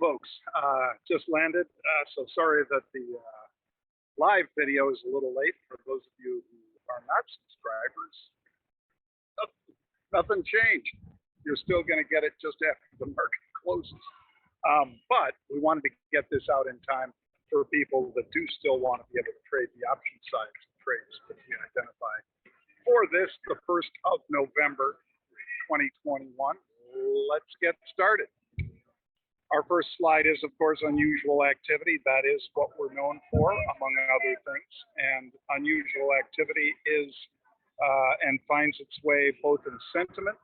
folks. Just landed, so sorry that the live video is a little late for those of you who are not subscribers. Nothing changed. You're still going to get it just after the market closes. But we wanted to get this out in time for people that do still want to be able to trade the option side of trades that we identify. For this, the 1st of November, 2021, let's get started. Our first slide is, of course, unusual activity. That is what we're known for, among other things. And unusual activity is and finds its way both in sentiment,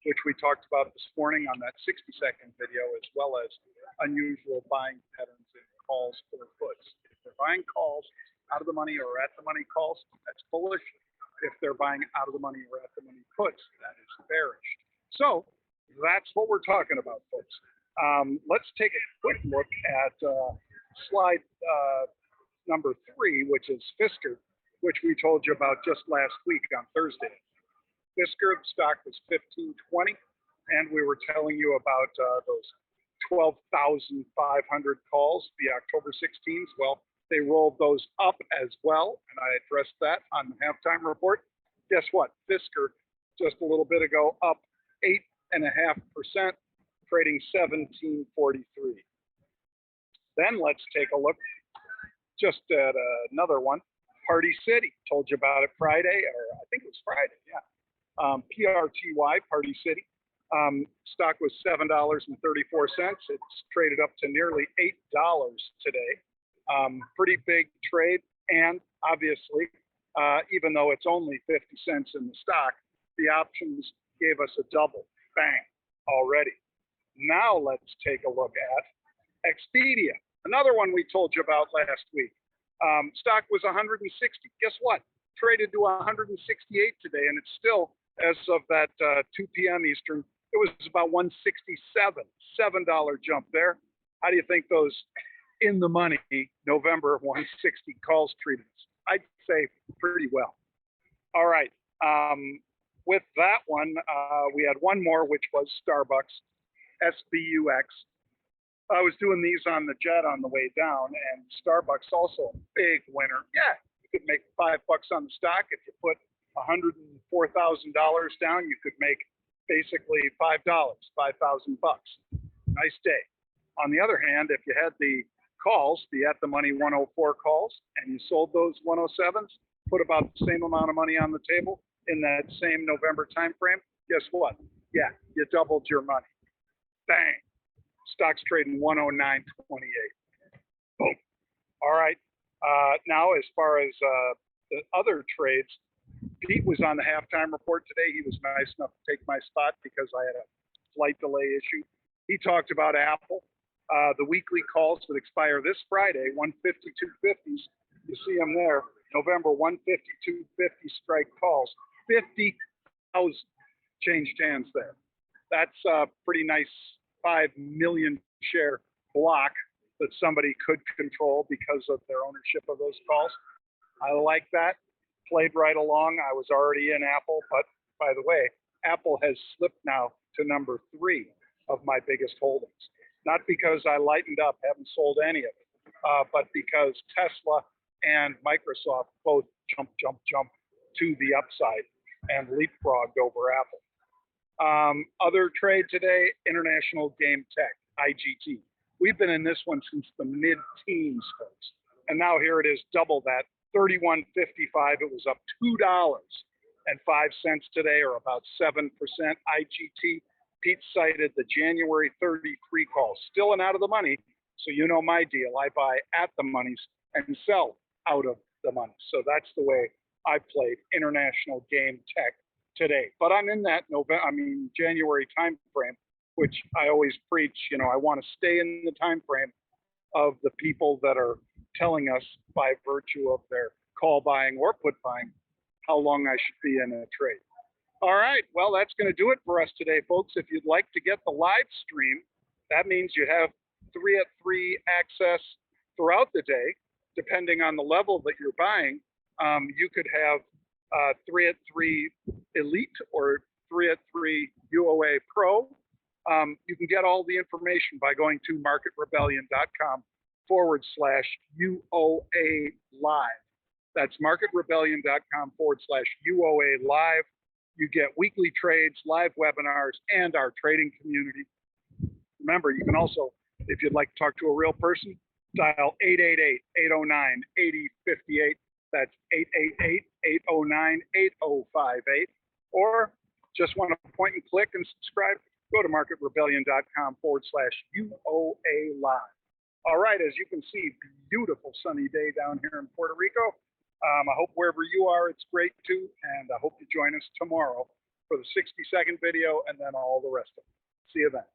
which we talked about this morning on that 60-second video, as well as unusual buying patterns in calls or puts. If they're buying calls out of the money or at the money calls, that's bullish. If they're buying out of the money or at the money puts, that is bearish. So that's what we're talking about, folks. Let's take a quick look at slide number 3, which is Fisker, which we told you about just last week on Thursday. Fisker, the stock was 1520, and we were telling you about those 12,500 calls, the October 16s. Well, they rolled those up as well, and I addressed that on the halftime report. Guess what? Fisker, just a little bit ago, up 8.5%. Trading 1743. Then let's take a look just at another one. Party City, told you about it Friday, or I think it was Friday, yeah. PRTY, Party City. Stock was $7.34. It's traded up to nearly $8 today. Pretty big trade, and obviously, even though it's only 50 cents in the stock, the options gave us a double, bang, already. Now let's take a look at Expedia, another one we told you about last week. Stock was 160. Guess what? Traded to 168 today, and it's still, as of that 2 p.m. Eastern, it was about 167, $7 jump there. How do you think those in the money November 160 calls treated us? I'd say pretty well. All right. With that one, we had one more, which was Starbucks. SBUX. I was doing these on the jet on the way down, and Starbucks also a big winner. Yeah, you could make $5 on the stock. If you put $104,000 down, you could make basically $5, $5,000. Nice day. On the other hand, if you had the calls, the at the money 104 calls, and you sold those 107s, put about the same amount of money on the table in that same November time frame, guess what? Yeah, you doubled your money. Bang. Stock's trading 109.28. Boom. All right. Now, as far as the other trades, Pete was on the halftime report today. He was nice enough to take my spot because I had a flight delay issue. He talked about Apple. The weekly calls that expire this Friday, 152.50s. You see them there. November 152.50 strike calls. 50,000 changed hands there. That's a pretty nice 5 million share block that somebody could control because of their ownership of those calls. I like that. Played right along. I was already in Apple, but by the way, Apple has slipped now to number 3 of my biggest holdings. Not because I lightened up, haven't sold any of it, but because Tesla and Microsoft both jumped to the upside and leapfrogged over Apple. Other trade today, International Game Tech, IGT. We've been in this one since the mid-teens, folks. And now here it is, double that, 31.55. It was up $2.05 today, or about 7%. IGT, Pete cited the January 33 call. Still and out of the money, so you know my deal. I buy at the monies and sell out of the money. So that's the way I played International Game Tech today. But I'm in that January time frame, which I always preach. You know, I want to stay in the time frame of the people that are telling us by virtue of their call buying or put buying how long I should be in a trade. All right, well, that's going to do it for us today, folks. If you'd like to get the live stream, that means you have 3 at 3 access throughout the day, depending on the level that you're buying. You could have 3 at 3 Elite or 3 at 3 UOA Pro, You can get all the information by going to marketrebellion.com/UOA live. That's marketrebellion.com/UOA live. You get weekly trades, live webinars, and our trading community. Remember, you can also, if you'd like to talk to a real person, dial 888-809-8058. That's 888-809-8058. Or just want to point and click and subscribe, go to marketrebellion.com/UOA live. All right, as you can see, beautiful sunny day down here in Puerto Rico. I hope wherever you are, it's great too. And I hope you join us tomorrow for the 60-second video and then all the rest of it. See you then.